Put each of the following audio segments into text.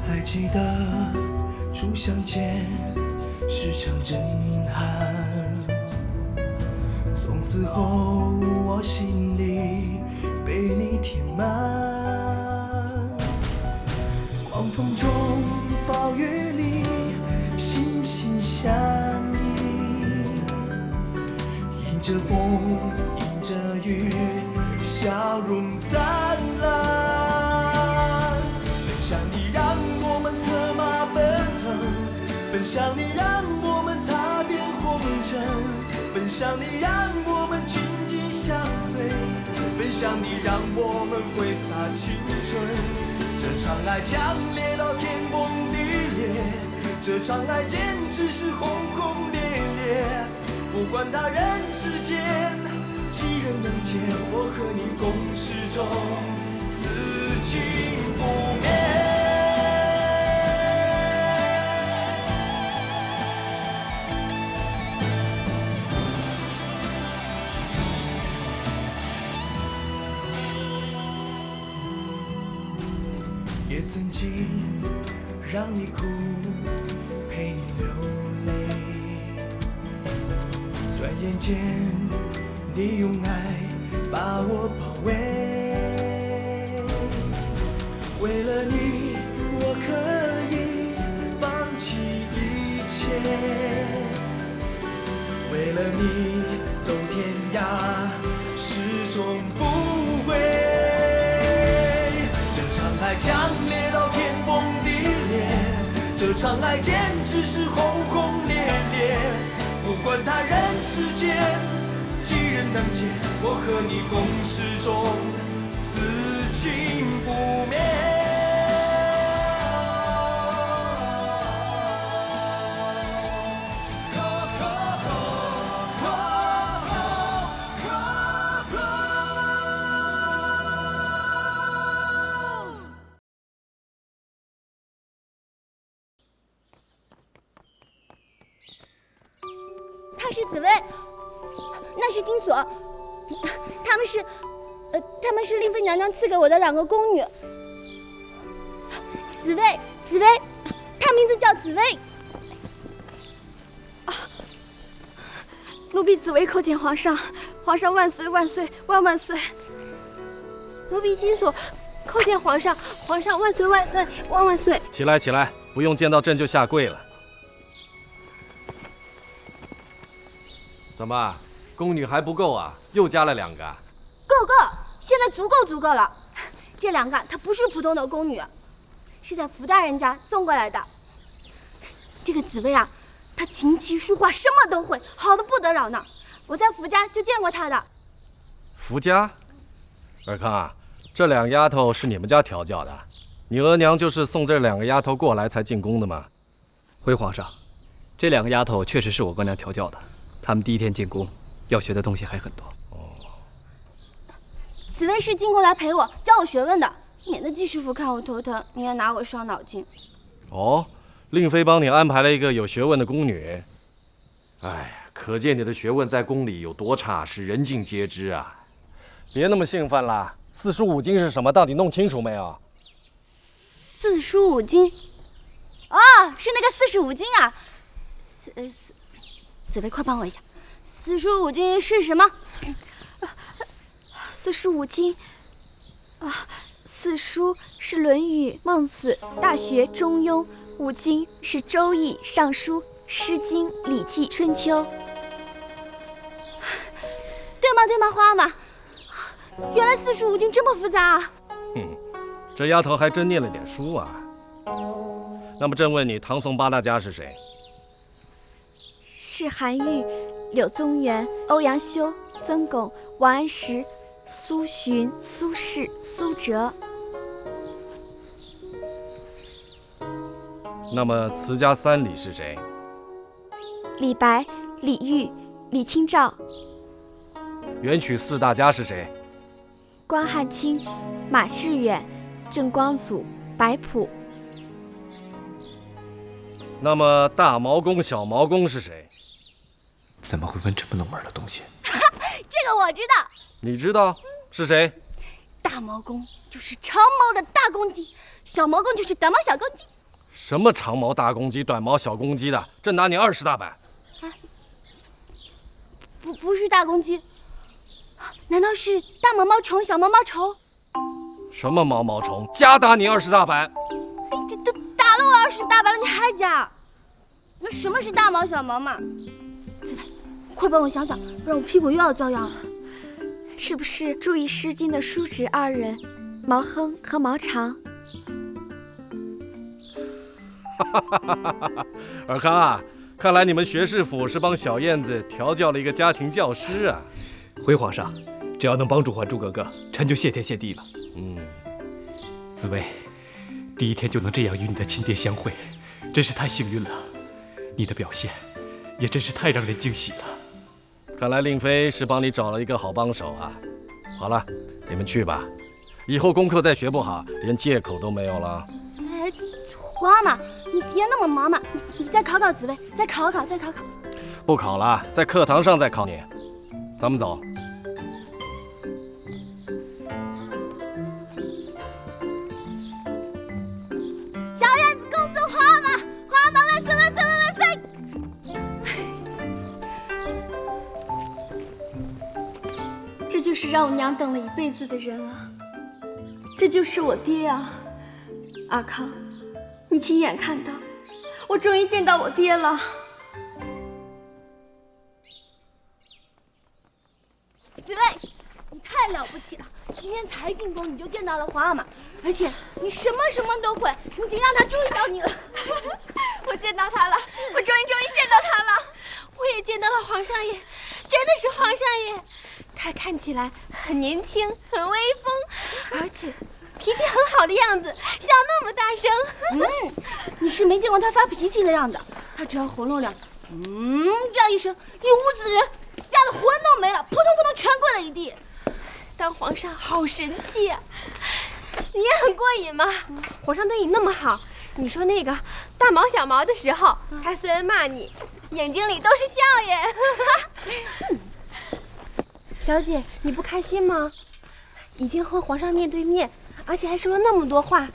还记得初相见是场震撼，从此后我心里被你填满。狂风中暴雨里心心相依，迎着风迎着雨笑容灿烂。奔向你让我们策马奔腾，奔向你让我们踏遍红尘，奔向你让我们紧紧相随，奔向你让我们挥洒青春。这场爱强烈到天崩地裂，这场爱简直是轰轰烈烈。不管他人世间几人能解，我和你共始终，此情不灭。也曾经让你哭，陪你流泪，转眼间你用爱把我包围。为了你我可以放弃一切，为了你走天涯始终不悔。爱强烈到天崩地裂，这场爱简直是轰轰烈烈。不管他人世间几人能解，我和你共始终，此情不灭。她是紫薇，那是金锁，她们是令妃娘娘赐给我的2个宫女。紫薇，她名字叫紫薇。奴婢紫薇叩见皇上，皇上万岁万岁万万岁。奴婢金锁叩见皇上，皇上万岁万岁万万岁。起来起来，不用见到朕就下跪了。怎么，宫女还不够啊？又加了2个？够，现在足够了。这2个她不是普通的宫女，是在福大人家送过来的。这个紫薇啊，她琴棋书画什么都会，好的不得了呢。我在福家就见过她的。福家？尔康啊，这2丫头是你们家调教的？你额娘就是送这2个丫头过来才进宫的吗？回皇上，这2个丫头确实是我额娘调教的。他们第一天进宫，要学的东西还很多。紫薇是进宫来陪我，教我学问的，免得季师傅看我头疼，你也拿我伤脑筋。哦，令妃帮你安排了一个有学问的宫女。哎，可见你的学问在宫里有多差，是人尽皆知啊！别那么兴奋啦，4书5经是什么？到底弄清楚没有？4书5经，哦，是那个45经啊。紫薇，快帮我一下，4书5经是什么？4书5经，4书是《论语》《孟子》《大学》《中庸》，5经是《周易》《尚书》《诗经》《礼记》《春秋》。对吗，花妈？原来4书5经这么复杂啊！这丫头还真念了点书啊。那么朕问你，唐宋8大家是谁？是韩愈、柳宗元、欧阳修、曾巩、王安石、苏洵、苏轼、苏辙。那么词家3李是谁？李白、李煜、李清照。元曲4大家是谁？关汉卿、马致远、郑光祖、白朴。那么大毛公、小毛公是谁？怎么会问这么冷门的东西？这个我知道，你知道是谁？大毛公就是长毛的大公鸡，小毛公就是短毛小公鸡。什么长毛大公鸡、短毛小公鸡的？朕拿你20大板！不是大公鸡，难道是大毛毛虫、小毛毛虫？什么毛毛虫？加打你20大板！你都打了我20大板了，你还加？那什么是大毛小毛嘛？子来，快帮我想想，不然我屁股又要遭殃了。是不是注意《诗经》的叔侄2人，毛亨和毛长？尔康啊，看来你们学士府是帮小燕子调教了一个家庭教师啊。回皇上，只要能帮助还珠格格，臣就谢天谢地了。紫薇，第一天就能这样与你的亲爹相会，真是太幸运了。你的表现也真是太让人惊喜了。看来令妃是帮你找了一个好帮手啊。好了，你们去吧，以后功课再学不好，连借口都没有了。哎，皇阿玛，你别那么忙嘛，你再考考紫薇，再考考。不考了，在课堂上再考你。咱们走。小燕子恭送皇阿玛，皇阿玛万岁万岁万岁！这就是让我娘等了一辈子的人啊！这就是我爹啊！阿康，你亲眼看到，我终于见到我爹了。紫薇，你太了不起了！今天才进宫你就见到了皇阿玛，而且你什么都会，你已经让他注意到你了。我见到他了，我终于见到他了！我也见到了皇上爷，真的是皇上爷。他看起来很年轻，很威风，而且脾气很好的样子，笑那么大声。你是没见过他发脾气的样子，他只要活动两，这样一声，一屋子的人吓得魂都没了，扑通扑通全跪了一地。当皇上好神气啊！你也很过瘾吗？皇上对你那么好，你说那个大毛小毛的时候，他虽然骂你，眼睛里都是笑耶。小姐，你不开心吗？已经和皇上面对面，而且还说了那么多话，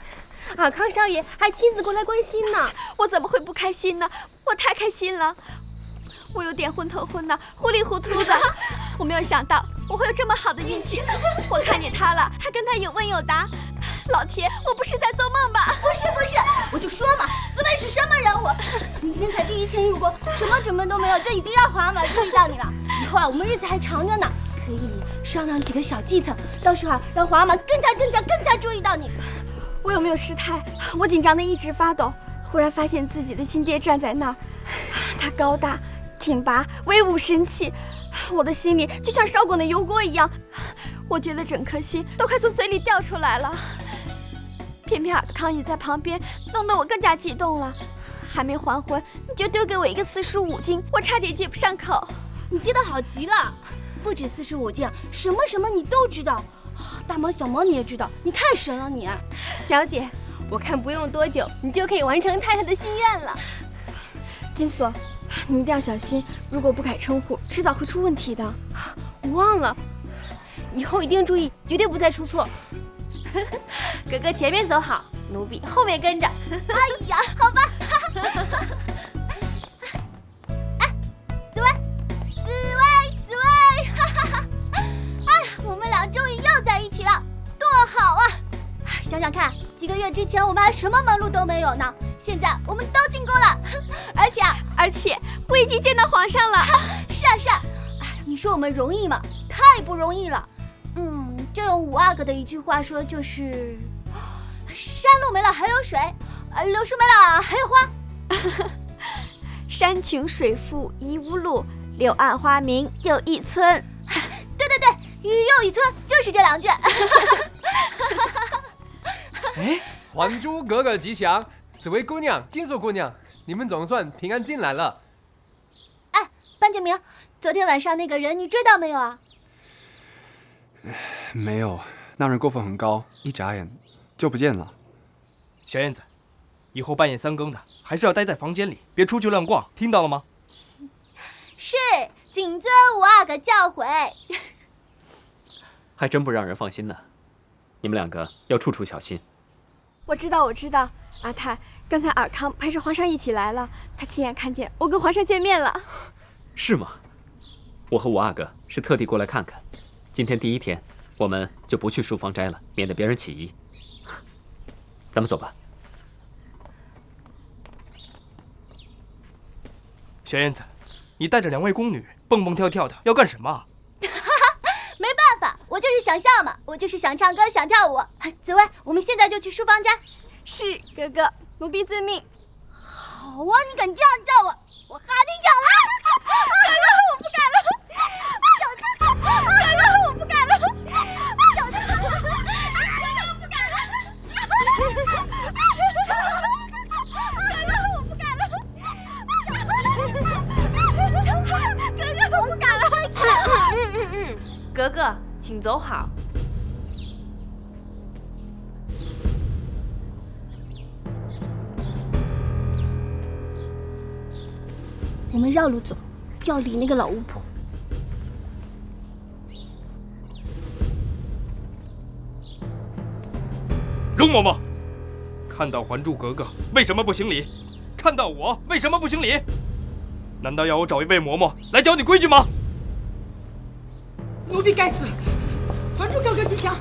尔康少爷还亲自过来关心呢。我怎么会不开心呢？我太开心了，我有点昏头昏脑、糊里糊涂的。我没有想到我会有这么好的运气，我看见他了，还跟他有问有答。老天，我不是在做梦吧？不是，我就说嘛，紫薇是什么人物？你今天才第一天入宫，什么准备都没有，就已经让皇阿玛注意到你了。以后啊，我们日子还长着呢，可以商量几个小计策，到时候啊，让皇阿玛更加注意到你。我有没有失态？我紧张的一直发抖，忽然发现自己的亲爹站在那儿，他高大挺拔，威武神气，我的心里就像烧滚的油锅一样，我觉得整颗心都快从嘴里掉出来了。偏偏尔康也在旁边，弄得我更加激动了。还没还魂，你就丢给我一个四书五经，我差点接不上口。你接得好极了，不止45件，什么你都知道，大毛小毛你也知道，你太神了你。小姐，我看不用多久，你就可以完成太太的心愿了。金锁，你一定要小心，如果不改称呼，迟早会出问题的。我忘了，以后一定注意，绝对不再出错。哥哥前面走好，奴婢后面跟着。哎呀，好吧。哎，紫薇，哎呀，我们俩终于又在一起了，多好啊！想想看，几个月之前我们还什么门路都没有呢，现在我们都进宫了，而且我已经见到皇上了。是啊，你说我们容易吗？太不容易了。这用五阿哥的一句话说就是：山路没了还有水，柳树没了还有花。山穷水复疑无路，柳暗花明又一村。对，又一村就是这2句。哎，还珠格格吉祥，紫薇姑娘、金锁姑娘，你们总算平安进来了。哎，班敬明，昨天晚上那个人你追到没有啊？没有，那人过分很高，一眨眼就不见了。小燕子，以后半夜3更的还是要待在房间里，别出去乱逛，听到了吗？是，谨遵吴阿哥教诲。还真不让人放心呢。你们2个要处处小心。我知道，阿泰，刚才尔康陪着皇上一起来了，他亲眼看见我跟皇上见面了。是吗？我和吴阿哥是特地过来看看。今天第1天，我们就不去书房斋了，免得别人起疑。咱们走吧。小燕子，你带着2位宫女蹦蹦跳跳的，要干什么？没办法，我就是想笑嘛，我就是想唱歌想跳舞。紫薇，我们现在就去书房斋。是，哥哥，奴婢遵命。好啊，你敢这样叫我，我哈你上来！哥哥，我不敢了。哥哥，我不敢了。哥哥，我不敢了。哥哥，我不敢了。哥哥，我不敢了。格格，请走好。我们绕路走，要理那个老巫婆。容嬷嬷，看到还珠格格为什么不行礼？看到我为什么不行礼？难道要我找一位嬷嬷来教你规矩吗？奴婢该死！还珠格格吉祥，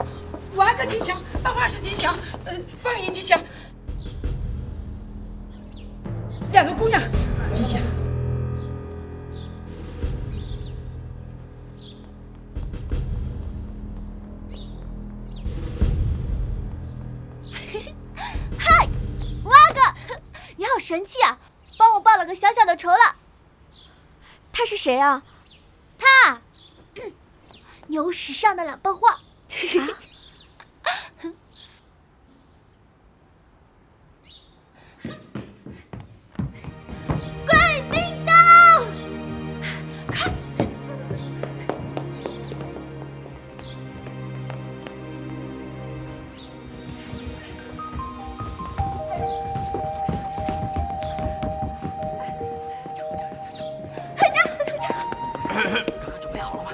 吴阿哥吉祥，大花师吉祥，凤姨吉祥，2个姑娘吉祥。嗨，吴阿哥，你好神气啊！帮我报了个小小的仇了。他是谁啊？他，牛史上的2瓣花。贵宾到！快！准备好了吗？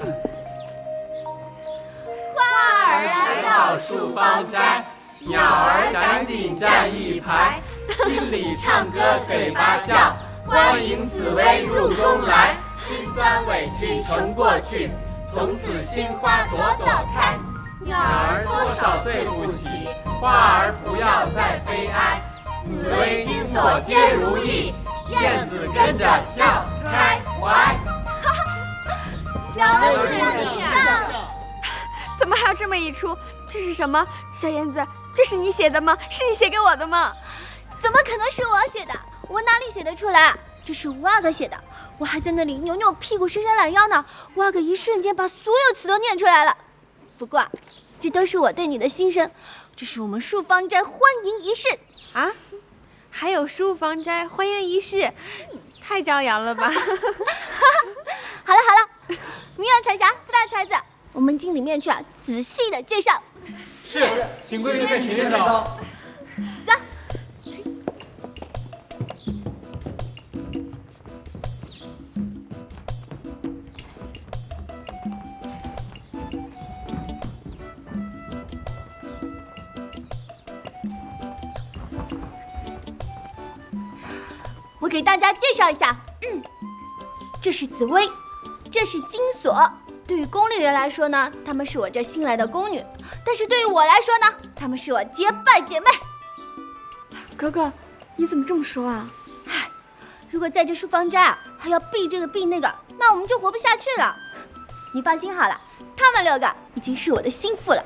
花儿来到书房斋，鸟儿赶紧站一排，心里唱歌嘴巴笑，欢迎紫薇入宫来，辛酸委屈成过去，从此心花朵朵开。鸟儿多少对不起，花儿不要再悲哀，紫薇金锁皆如意，燕子跟着笑开怀。两位姑娘你笑。怎么还有这么一出？这是什么？小燕子，这是你写的吗？是你写给我的吗？怎么可能是我写的？我哪里写得出来？这是吴阿哥写的，我还在那里扭扭屁股伸伸懒腰呢。吴阿哥一瞬间把所有词都念出来了。不过，这都是我对你的心声。这是我们书房斋欢迎仪式啊！还有书房斋欢迎仪式，太招摇了吧！好了，明远彩霞4大才子，我们进里面去仔细的介绍。是，请贵宾跟前面走。走。我给大家介绍一下，这是紫薇，这是金锁。对于宫里人来说呢，她们是我这新来的宫女；但是对于我来说呢，她们是我结拜姐妹。哥哥，你怎么这么说啊？唉，如果在这书房斋还要避这个避那个，那我们就活不下去了。你放心好了，她们6个已经是我的心腹了，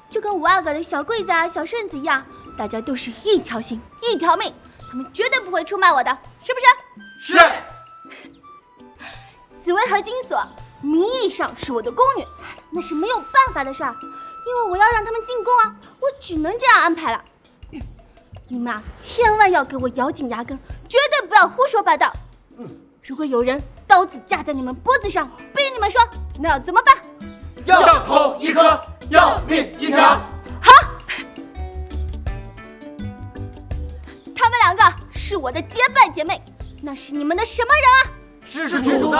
就跟吴阿哥的小桂子小顺子一样，大家都是一条心一条命，他们绝对不会出卖我的，是不是？是。紫薇和金锁名义上是我的宫女，那是没有办法的事儿，因为我要让他们进宫我只能这样安排了。你们千万要给我咬紧牙根，绝对不要胡说八道。如果有人刀子架在你们脖子上，逼你们说，那要怎么办？要头一颗，要命一条。好，他们两个是我的结拜姐妹，那是你们的什么人啊？是主子。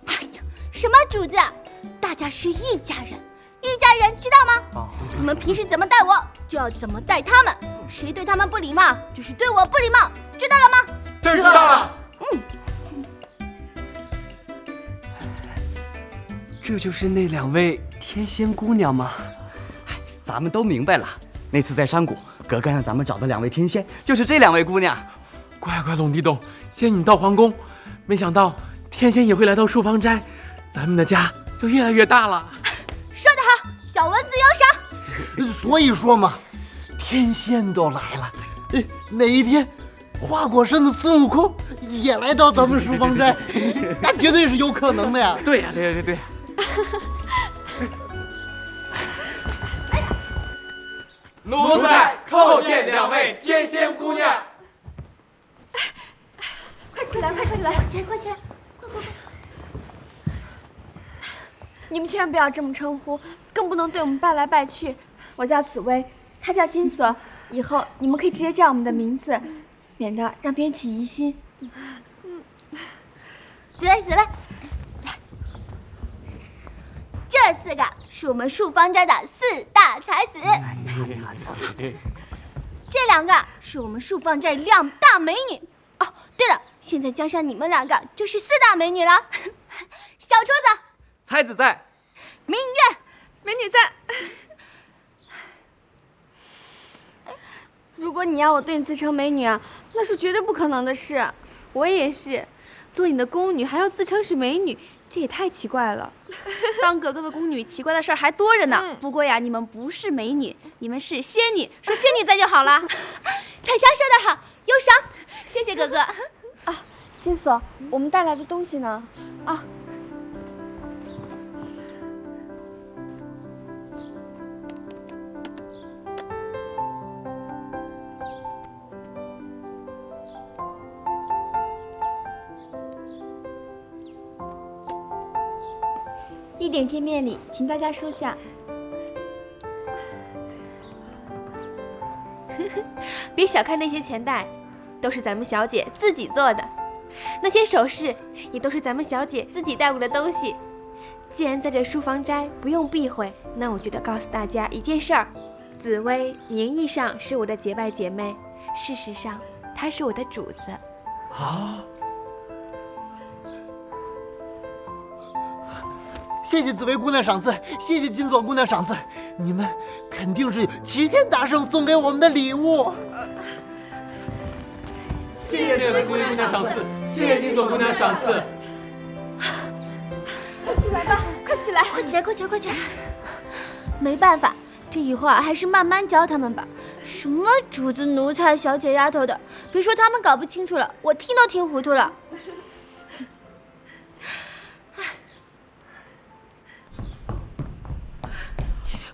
哎呀，什么主子啊？大家是一家人，一家人知道吗？你们平时怎么待我，就要怎么待他们。谁对他们不礼貌，就是对我不礼貌，知道了吗？知道了。这就是那2位天仙姑娘吗？咱们都明白了。那次在山谷，格格让咱们找的2位天仙，就是这2位姑娘。乖乖龙地洞，仙女到皇宫，没想到天仙也会来到树芳斋，咱们的家就越来越大了。说得好，小蚊子有赏。所以说嘛，天仙都来了，哪一天花果山的孙悟空也来到咱们树芳斋，那绝对是有可能的呀。对呀，对。奴才叩见2位天仙姑娘。快起来，快起来，快起来！你们千万不要这么称呼，更不能对我们拜来拜去。我叫紫薇，她叫金锁，以后你们可以直接叫我们的名字，免得让别人起疑心。紫薇，来，这4个是我们树芳斋的4大才子，这2个是我们树芳斋2大美女。哦，对了，现在加上你们2个就是4大美女了。小桌子，才子在。明月，美女在。如果你要我对你自称美女啊，那是绝对不可能的事。我也是，做你的宫女还要自称是美女，这也太奇怪了。当格格的宫女，奇怪的事儿还多着呢。不过呀，你们不是美女，你们是仙女，说仙女在就好了。彩霞说得好，有赏，谢谢格格。啊，金锁，我们带来的东西呢？啊。1点见面礼，请大家收下。别小看那些钱袋，都是咱们小姐自己做的；那些首饰也都是咱们小姐自己带过的东西。既然在这书房斋不用避讳，那我就得告诉大家一件事儿：紫薇名义上是我的结拜姐妹，事实上她是我的主子。啊！谢谢紫薇姑娘赏赐，谢谢金锁姑娘赏赐，你们肯定是齐天大圣送给我们的礼物。谢谢紫薇姑娘赏赐，谢谢金锁姑娘赏赐。快起来吧，快起来，快起来，快起来，快起来！没办法，这以后还是慢慢教他们吧。什么主子、奴才、小姐、丫头的，别说他们搞不清楚了，我听都听糊涂了。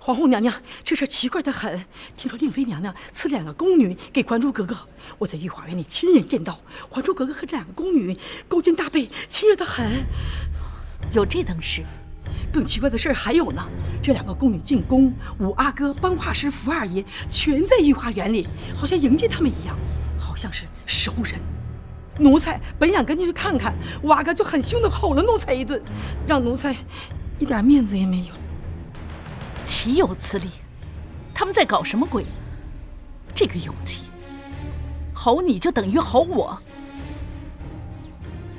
皇后娘娘，这事奇怪得很。听说令妃娘娘赐2个宫女给还珠格格，我在御花园里亲眼见到，还珠格格和这2个宫女勾肩搭背，亲热得很。有这等事？更奇怪的事还有呢。这2个宫女进宫，五阿哥、班画师、福二爷全在御花园里，好像迎接他们一样，好像是熟人。奴才本想跟进去看看，五阿哥就很凶地吼了奴才一顿，让奴才一点面子也没有。岂有此理！他们在搞什么鬼？这个勇气，吼你就等于吼我。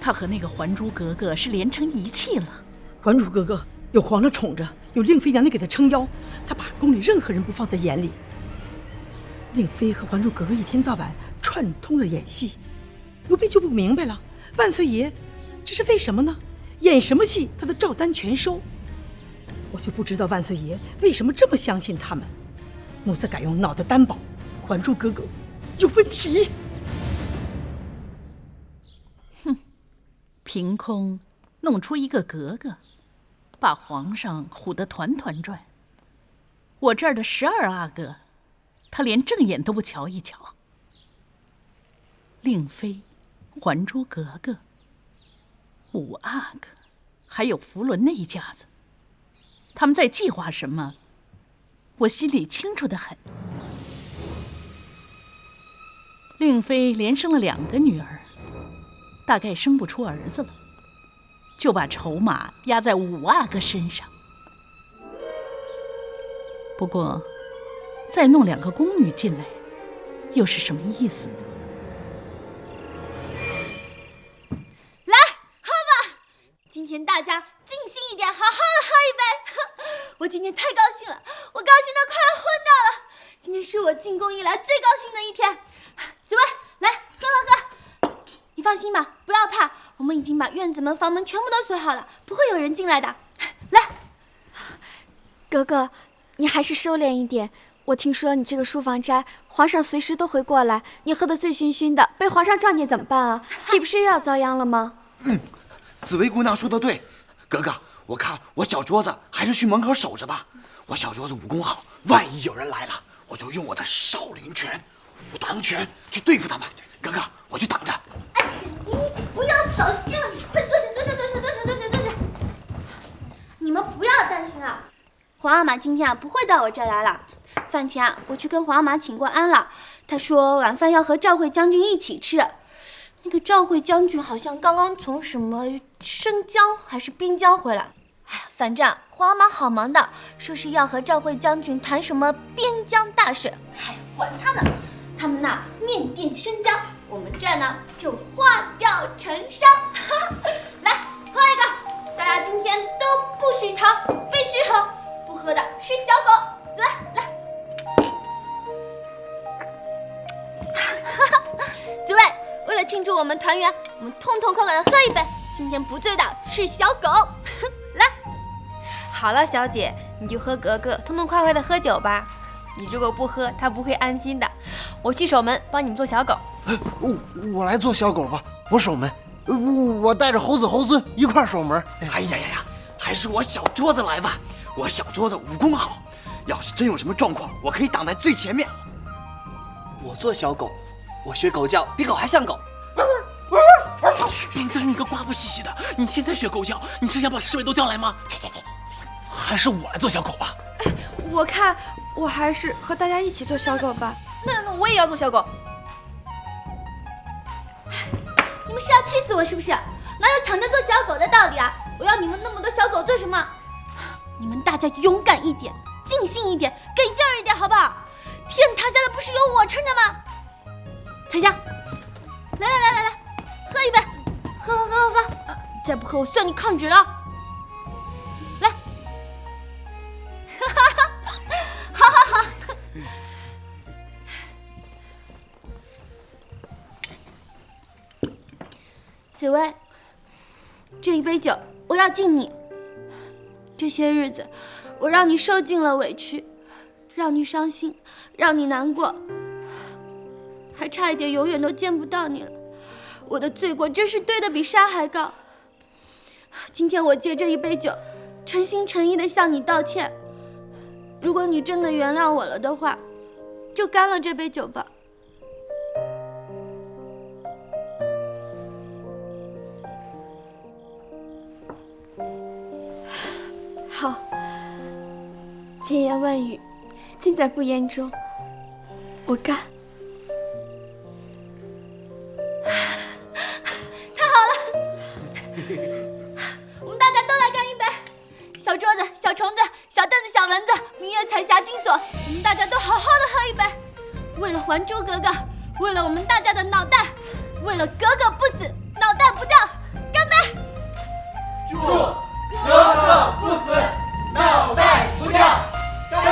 他和那个还珠格格是连成一气了。还珠格格有皇上宠着，有令妃娘娘给她撑腰，她把宫里任何人不放在眼里。令妃和还珠格格一天到晚串通着演戏，奴婢就不明白了，万岁爷这是为什么呢？演什么戏他都照单全收。我就不知道万岁爷为什么这么相信他们。奴才敢用脑袋担保，还珠格格有问题。哼，凭空弄出一个格格，把皇上唬得团团转。我这儿的12阿哥，他连正眼都不瞧一瞧。令妃、还珠格格、五阿哥，还有福伦那一家子，他们在计划什么，我心里清楚得很。令妃连生了2个女儿，大概生不出儿子了，就把筹码压在5阿哥身上。不过，再弄2个宫女进来，又是什么意思呢？来，喝吧！今天大家尽兴一点，好好的喝一杯。我今天太高兴了，我高兴得快要昏倒了。今天是我进宫以来最高兴的一天。紫薇，来喝。你放心吧，不要怕，我们已经把院子门、房门全部都锁好了，不会有人进来的。来，格格，你还是收敛一点。我听说你这个书房斋，皇上随时都会过来，你喝得醉醺醺的，被皇上撞见怎么办啊？岂不是又要遭殃了吗？紫薇姑娘说得对，格格，我看我小桌子还是去门口守着吧。我小桌子武功好，万一有人来了，我就用我的少林拳、武当拳去对付他们。格格，我去挡着。你不要扫兴了，快坐下。你们不要担心啊，皇阿玛今天不会到我这儿来了。饭前我去跟皇阿玛请过安了，他说晚饭要和赵慧将军一起吃。那个赵慧将军好像刚刚从什么生姜还是边疆回来，反正皇阿玛好忙的，说是要和赵慧将军谈什么边疆大事。管他呢，他们那面店生姜，我们这呢就化掉成伤。来喝一个，大家今天都不许逃，必须喝，不喝的是小狗。来。紫薇，为了庆祝我们团圆，我们痛痛快快的喝一杯。今天不醉的是小狗。来，好了，小姐，你就和格格痛痛快快的喝酒吧。你如果不喝，他不会安心的。我去守门，帮你们做小狗。我来做小狗吧，我守门。我带着猴子猴孙一块守门。哎呀，还是我小桌子来吧。我小桌子武功好，要是真有什么状况，我可以挡在最前面。我做小狗，我学狗叫，比狗还像狗。你真是个瓜不兮兮的！你现在学狗叫，你是想把侍卫都叫来吗？还是我来做小狗吧。我看我还是和大家一起做小狗吧。那我也要做小狗。你们是要气死我是不是？哪有抢着做小狗的道理啊？我要你们那么多小狗做什么？你们大家勇敢一点，尽兴一点，给劲儿一点，好不好？天塌下来不是有我撑着吗？彩霞，来，喝一杯，喝，再不喝我算你抗旨了。来，好。紫薇，这一杯酒我要敬你。这些日子，我让你受尽了委屈，让你伤心，让你难过，还差一点永远都见不到你了。我的罪过真是堆得比山还高。今天我借这一杯酒，诚心诚意地向你道歉。如果你真的原谅我了的话，就干了这杯酒吧。好，千言万语尽在不言中，我干。太好了，我们大家都来干一杯。小桌子、小虫子、小凳子、小蚊子，明月、彩霞、金锁，我们大家都好好的喝一杯。为了还珠格格，为了我们大家的脑袋，为了格格不死，脑袋不掉，干杯！祝格格不死，脑袋不掉，干杯！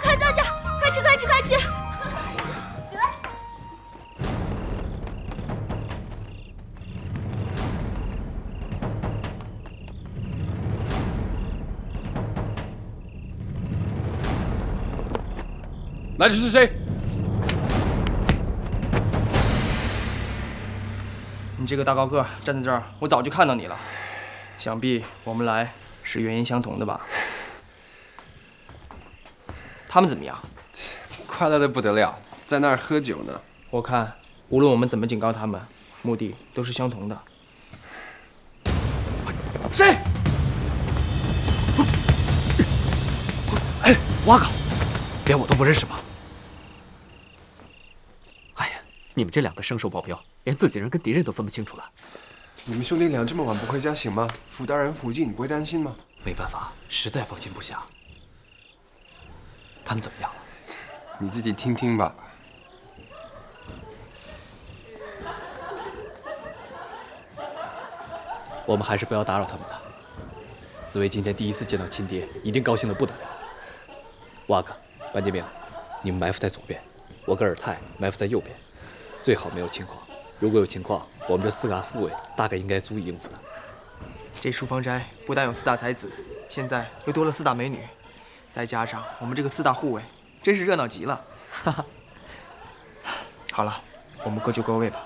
快坐下，快吃！来的是谁？你这个大高个站在这儿，我早就看到你了。想必我们来是原因相同的吧？他们怎么样？快乐的不得了，在那儿喝酒呢。我看，无论我们怎么警告他们，目的都是相同的。谁？哇靠，连我都不认识吗？哎呀，你们这两个生手保镖，连自己人跟敌人都分不清楚了。你们兄弟俩这么晚不回家行吗？福大人附近，你不会担心吗？没办法，实在放心不下。他们怎么样了？你自己听听吧。我们还是不要打扰他们了。紫薇今天第一次见到亲爹，一定高兴得不得了。蛙哥、班杰明，你们埋伏在左边，我跟尔泰埋伏在右边，最好没有情况。如果有情况，我们这4个护卫大概应该足以应付了。这书房斋不但有4大才子，现在又多了4大美女，再加上我们这个4大护卫，真是热闹极了。哈哈。好了，我们各就各位吧。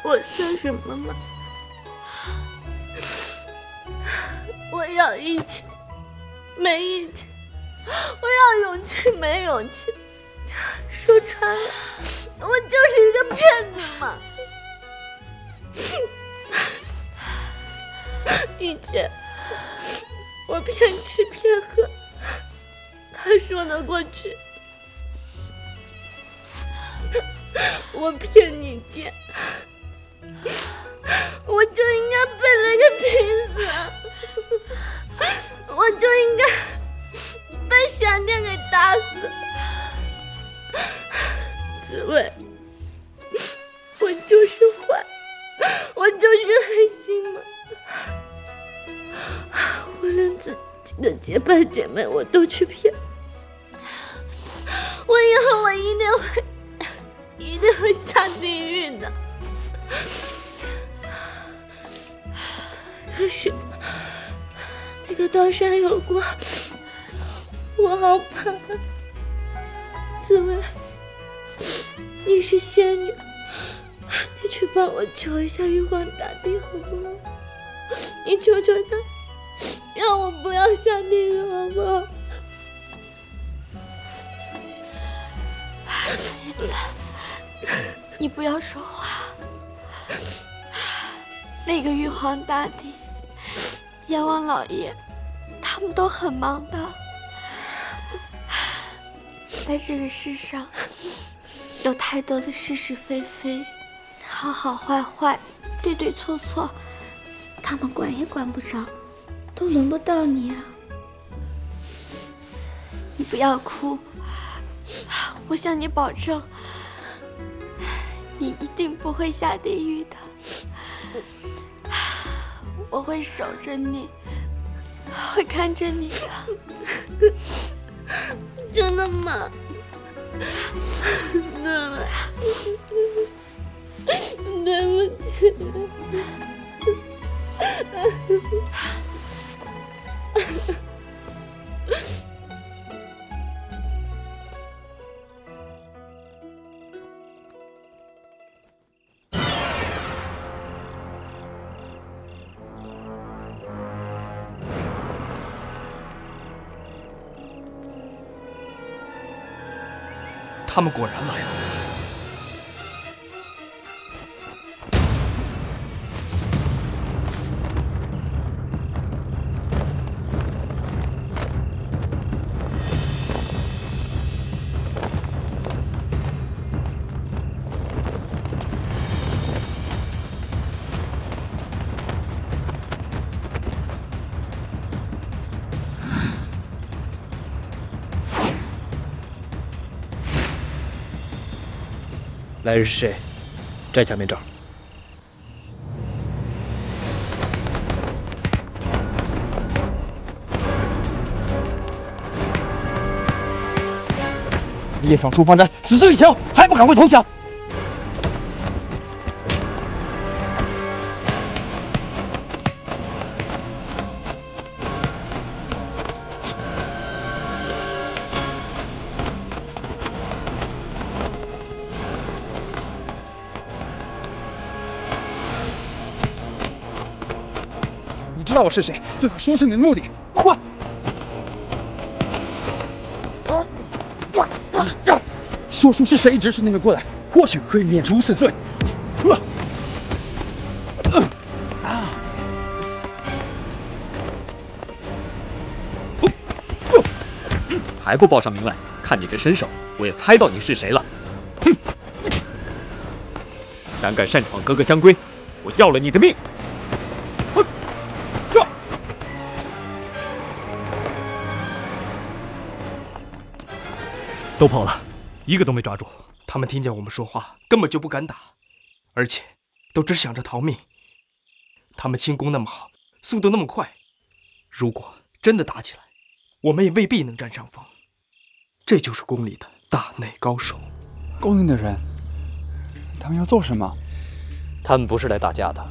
我算什么吗？我要义气，没义气；我要勇气，没勇气。说穿了，我就是一个骗子嘛！以前我骗吃骗喝，还说得过去。我骗你爹，我就应该背了个瓶子，我就应该被闪电给打死。紫薇，我就是坏，我就是黑心嘛！我连自己的结拜姐妹我都去骗，我以后我一定会下地狱的。可是那个刀山有过，我好怕。紫薇，你是仙女，你去帮我求一下玉皇大帝好吗？你求求他，让我不要下地狱好不好？叶子，你不要说话。那个玉皇大帝、阎王老爷，他们都很忙的。在这个世上，有太多的是是非非，好好坏坏，对对错错，他们管也管不着，都轮不到你啊！你不要哭，我向你保证，你一定不会下地狱的。我会守着你，会看着你的。真的吗？对不起。他们果然来了。来人是谁？摘下面罩。夜闯书房斋，死罪一条，还不赶快投降！知道我是谁，最好说出你的目的，快！说出是谁指使你们过来，或许可以免除此罪。还不报上名来？看你这身手，我也猜到你是谁了。哼！胆敢擅闯格格香闺，我要了你的命！都跑了，一个都没抓住。他们听见我们说话，根本就不敢打，而且都只想着逃命。他们轻功那么好，速度那么快，如果真的打起来，我们也未必能占上风。这就是宫里的大内高手。宫里的人，他们要做什么？他们不是来打架的，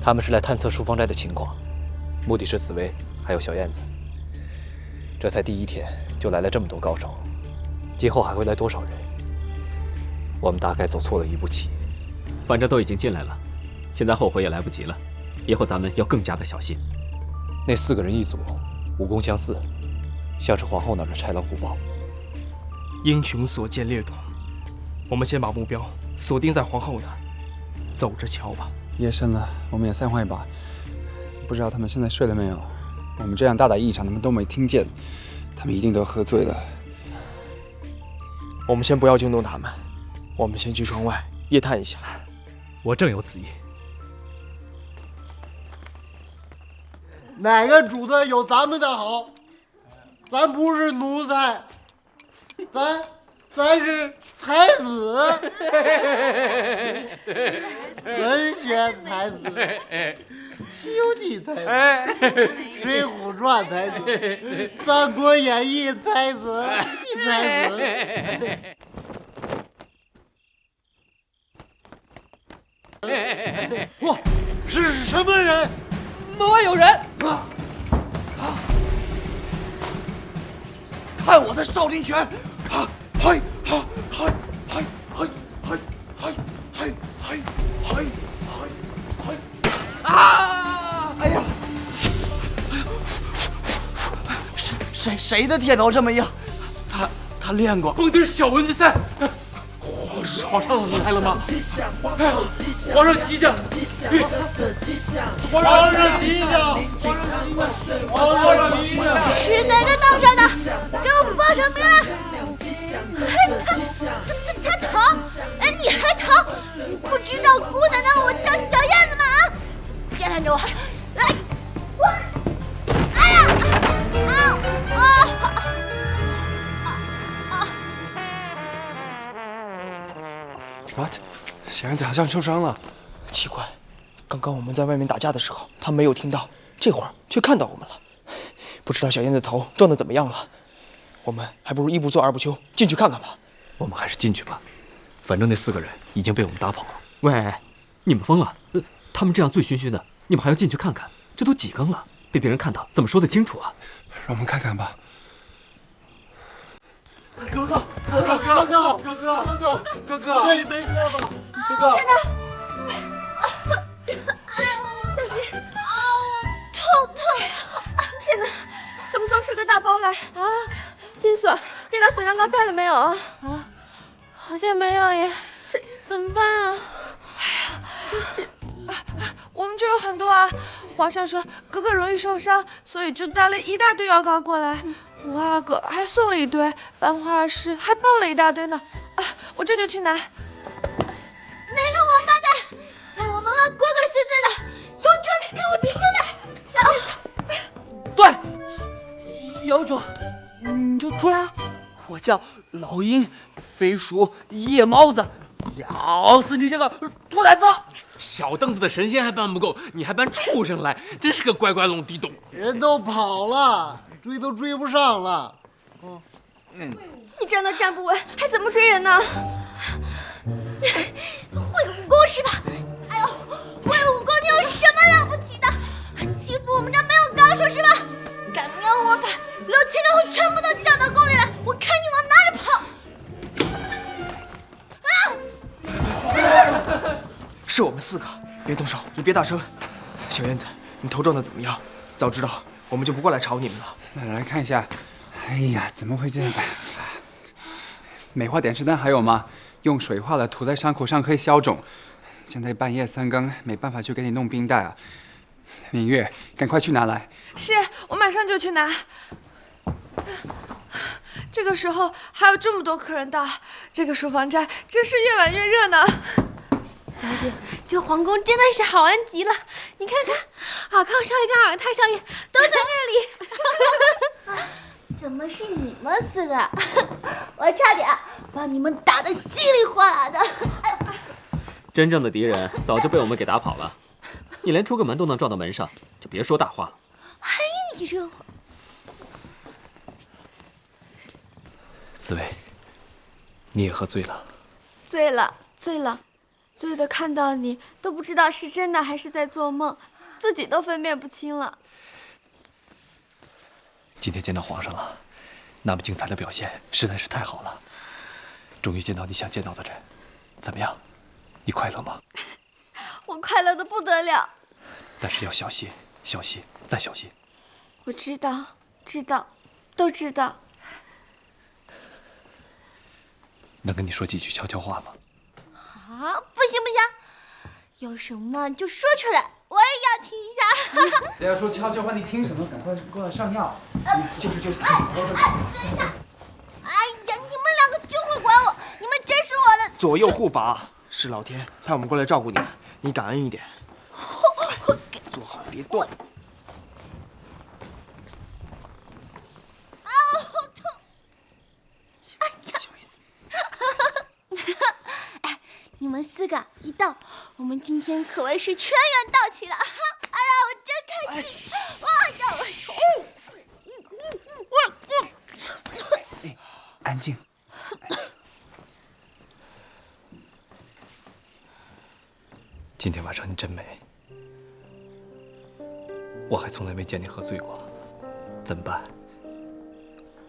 他们是来探测书芳斋的情况，目的是紫薇还有小燕子。这才第1天就来了这么多高手，今后还会来多少人？我们大概走错了一步棋。反正都已经进来了，现在后悔也来不及了。以后咱们要更加的小心。那4个人一组，武功相似，像是皇后那儿的豺狼虎豹。英雄所见略懂，我们先把目标锁定在皇后那儿，走着瞧吧。夜深了，我们也散会吧。不知道他们现在睡了没有？我们这样大打一场，他们都没听见，他们一定都喝醉了。我们先不要惊动他们，我们先去窗外夜探一下。我正有此意。哪个主子有咱们的好？咱不是奴才，咱是才子，文学才子，西游记才子，水浒传才子，三国演义才子，才子。哇，是什么人？门外有人！看我的少林拳！嘿，嘿，嘿，嘿，嘿，嘿，嘿，嘿，嘿，嘿，嘿，啊！哎呀！谁的铁头这么硬？他练过。蹦迪小蚊子赛。皇上来了吗？皇上吉祥！皇上吉祥！皇上吉祥！是哪个当上的？给我报上名来！他逃！哎，你还逃？你不知道姑奶奶我叫小燕子吗？啊！别拦着我！来，我！哎呀！What？ 小燕子好像受伤了。奇怪，刚刚我们在外面打架的时候，他没有听到，这会儿却看到我们了。不知道小燕子头撞得怎么样了。我们还不如一不做二不休，进去看看吧。我们还是进去吧，反正那4个人已经被我们打跑了。喂，你们疯了？他们这样醉醺醺的，你们还要进去看看？这都几更了，被别人看到怎么说得清楚啊？让我们看看吧。哥哥，对，没事吧？哥哥，痛！天哪，怎么装出个大包来啊？金锁，你那身上刚带了没有啊？好像没有耶，这怎么办啊？我们这有很多啊。皇上说哥哥容易受伤，所以就带了一大堆药膏过来。我阿哥还送了一堆，班花师还抱了一大堆呢。我这就去拿。哪个王八蛋，害我们阿鬼鬼祟祟的，有种你给我出来！对，有种你就出来啊！我叫老鹰、飞鼠、夜猫子，咬死你这个兔崽子！小凳子的神仙还搬不够，你还搬畜生来，真是个乖乖弄地洞。人都跑了，追都追不上了。你站都站不稳，还怎么追人呢？会武功是吧？哎呦，会武功你有什么了不起的？欺负我们这没有高手是吧？敢让我把676户全部都叫到宫里来，我看你往哪里跑！是我们4个，别动手，也别大声。小燕子，你头撞得怎么样？早知道我们就不过来吵你们了。来看一下。哎呀，怎么会这样？美化点石丹还有吗？用水化了涂在伤口上可以消肿。现在半夜3更，没办法去给你弄冰袋啊。明月，赶快去拿来。是，我马上就去拿。这个时候还有这么多客人到，这个书房斋真是越晚越热闹。小姐，这皇宫真的是好玩极了！你看看，尔康少爷跟尔泰少爷都在这里。怎么是你们4个？我差点把你们打得稀里哗啦的。真正的敌人早就被我们给打跑了，你连出个门都能撞到门上，就别说大话了。嘿，你这话。紫薇，你也喝醉了。醉了，醉了，醉的看到你都不知道是真的还是在做梦，自己都分辨不清了。今天见到皇上了，那么精彩的表现实在是太好了。终于见到你想见到的人，怎么样？你快乐吗？我快乐的不得了。但是要小心，小心再小心。我知道，知道，都知道。能跟你说几句悄悄话吗？啊，不行不行，有什么就说出来，我也要听一下。只要说悄悄话，你听什么？赶快过来上药。就是。哎呀，你们2个就会管我，你们真是我的左右护法，是老天派我们过来照顾你，你感恩一点。坐好，别动。啊，好痛！哎呀，小叶子。哎，你们4个一到，我们今天可谓是全员到齐了。哎呀，我真开心！哇呀！安静。今天晚上你真美，我还从来没见你喝醉过，怎么办？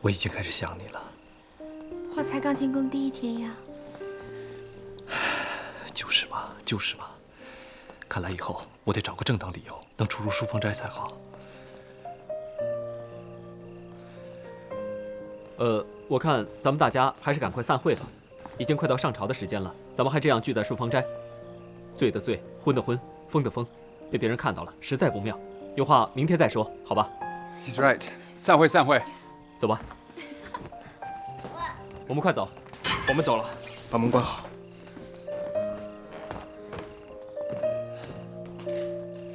我已经开始想你了。我才刚进宫第1天呀。就是嘛，看来以后我得找个正当理由，能出入书房斋才好。我看咱们大家还是赶快散会吧，已经快到上朝的时间了，咱们还这样聚在书房斋，醉的醉，昏的昏，疯的疯，被别人看到了，实在不妙。有话明天再说，好吧 ？He's right， 散会，走吧。我们快走。我们走了，把门关好。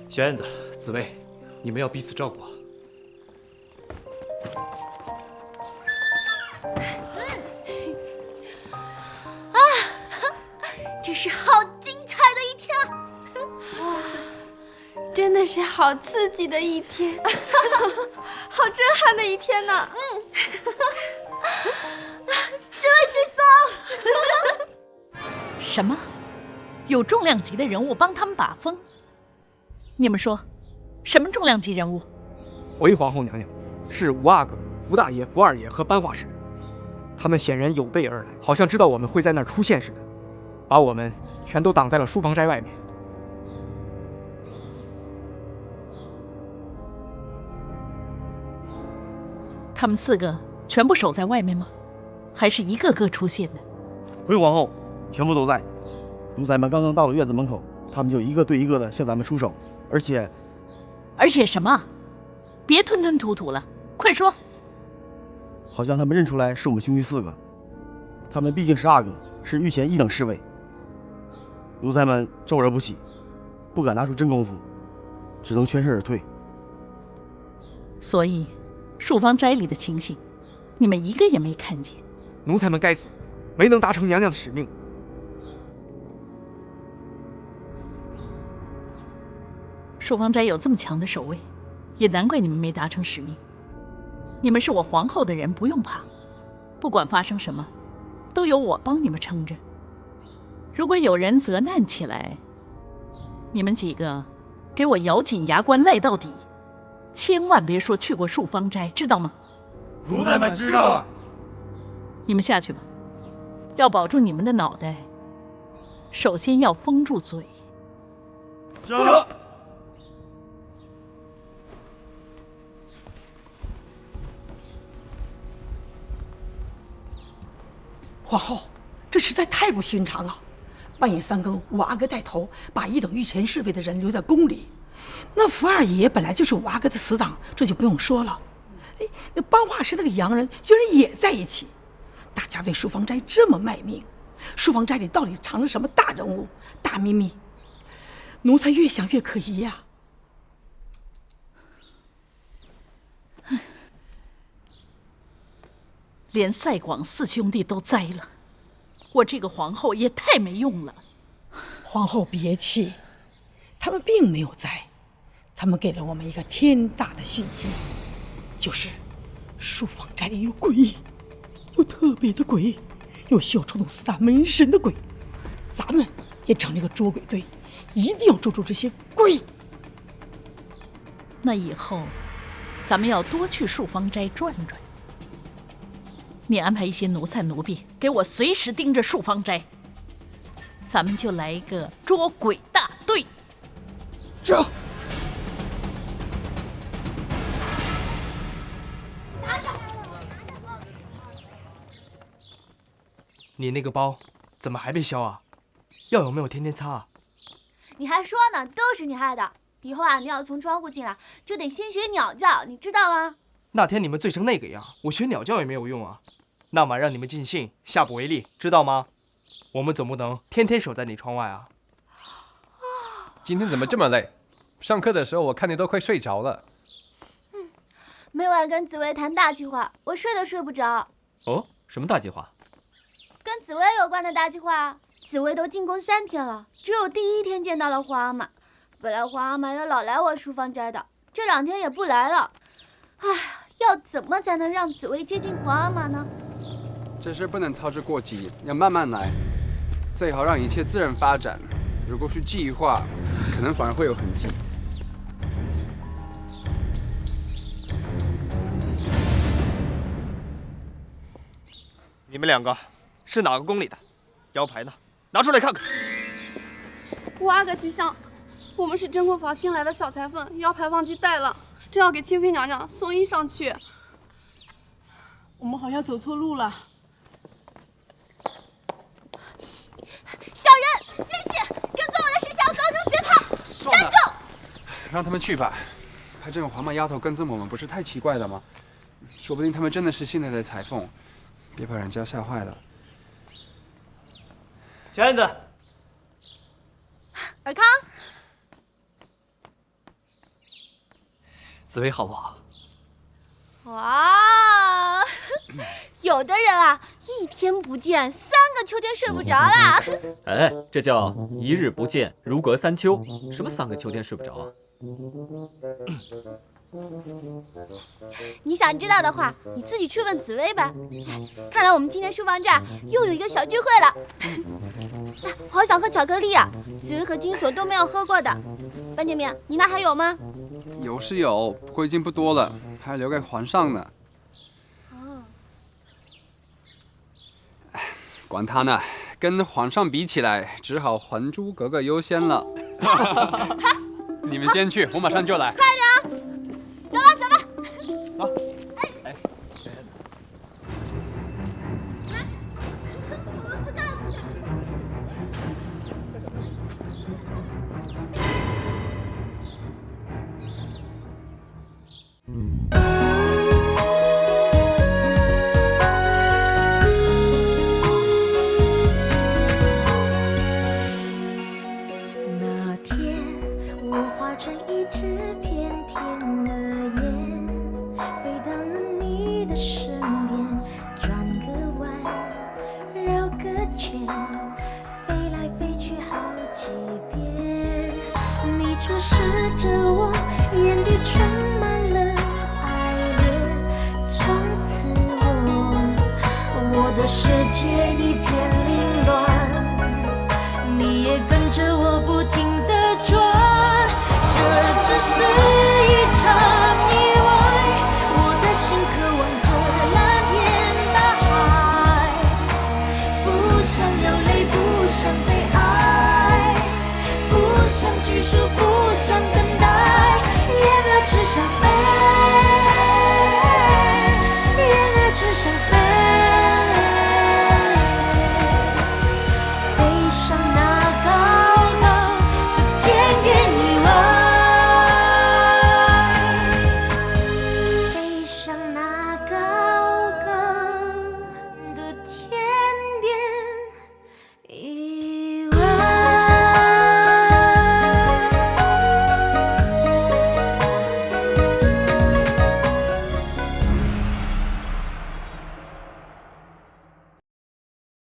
小燕子、紫薇，你们要彼此照顾啊。这是好精彩的一天啊！哇，真的是好刺激的一天，好震撼的一天呢。这位举手。什么？有重量级的人物帮他们把风？你们说，什么重量级人物？回皇后娘娘，是5阿哥、福大爷、福二爷和班画师，他们显然有备而来，好像知道我们会在那儿出现似的，把我们全都挡在了书房斋外面。他们4个全部守在外面吗？还是一个个出现的？回皇后，全部都在。奴才们刚刚到了院子门口，他们就一个对一个的向咱们出手，而且什么？别吞吞吐吐了，快说！好像他们认出来是我们兄弟4个，他们毕竟是阿哥，是御前1等侍卫。奴才们骤而不起，不敢拿出真功夫，只能全身而退。所以，树方斋里的情形，你们一个也没看见。奴才们该死，没能达成娘娘的使命。树方斋有这么强的守卫，也难怪你们没达成使命。你们是我皇后的人，不用怕，不管发生什么，都有我帮你们撑着。如果有人责难起来，你们几个给我咬紧牙关赖到底，千万别说去过树方斋，知道吗？奴才们知道了。你们下去吧，要保住你们的脑袋，首先要封住嘴。是。皇后，这实在太不寻常了。半夜3更，我阿哥带头把一等御前侍卫的人留在宫里。那福二爷本来就是我阿哥的死党，这就不用说了。哎，那班画师那个洋人居然也在一起，大家为淑芳斋这么卖命，淑芳斋里到底藏着什么大人物、大秘密？奴才越想越可疑呀。连赛广4兄弟都栽了，我这个皇后也太没用了。皇后别气，他们并没有栽，他们给了我们一个天大的讯息，就是书房斋里有鬼，有特别的鬼，有需要触动4大门神的鬼。咱们也成立个捉鬼队，一定要捉住这些鬼。那以后咱们要多去树芳斋转转。你安排一些奴才奴婢给我随时盯着树芳斋，咱们就来一个捉鬼大队。走。你那个包怎么还没消啊？药有没有天天擦啊？你还说呢，都是你害的。以后啊，你要从窗户进来，就得先学鸟叫，你知道吗？那天你们醉成那个样，我学鸟叫也没有用啊。那晚让你们尽兴，下不为例，知道吗？我们总不能天天守在你窗外啊。今天怎么这么累？上课的时候我看你都快睡着了。每晚跟紫薇谈大计划，我睡都睡不着。哦，什么大计划？跟紫薇有关的大计划。紫薇都进宫3天了，只有第1天见到了皇阿玛。本来皇阿玛也老来我书房斋的，这2天也不来了。唉，要怎么才能让紫薇接近皇阿玛呢？这事不能操之过急，要慢慢来，最好让一切自然发展。如果是计划，可能反而会有痕迹。你们2个是哪个宫里的？腰牌呢？拿出来看看。我阿哥吉祥，我们是真空坊新来的小裁缝，腰牌忘记带了，正要给清妃娘娘送衣裳去。我们好像走错路了。小人，继续，跟踪我的是小狗，你们别跑，站住！让他们去吧。派这种黄毛丫头跟踪我们，不是太奇怪了吗？说不定他们真的是新来的裁缝，别把人家吓坏了。小燕子，尔康，紫薇好不好？哇，有的人啊，1天不见，3个秋天睡不着啦。哎，这叫1日不见，如隔3秋。什么3个秋天睡不着啊？你想知道的话，你自己去问紫薇吧。看来我们今天书房这儿又有一个小聚会了。好想喝巧克力啊！紫薇和金锁都没有喝过的。班杰明，你那还有吗？有是有，不过已经不多了，还要留给皇上呢。管他呢，跟皇上比起来，只好《还珠格格》优先了。你们先去，我马上就来。快点啊！走吧，走吧。走。哎。那天我化成一只翩翩的燕，飞到了你的身边，转个弯，绕个圈，飞来飞去好几遍。你注视着我，眼底充满了爱恋。从此我的世界一片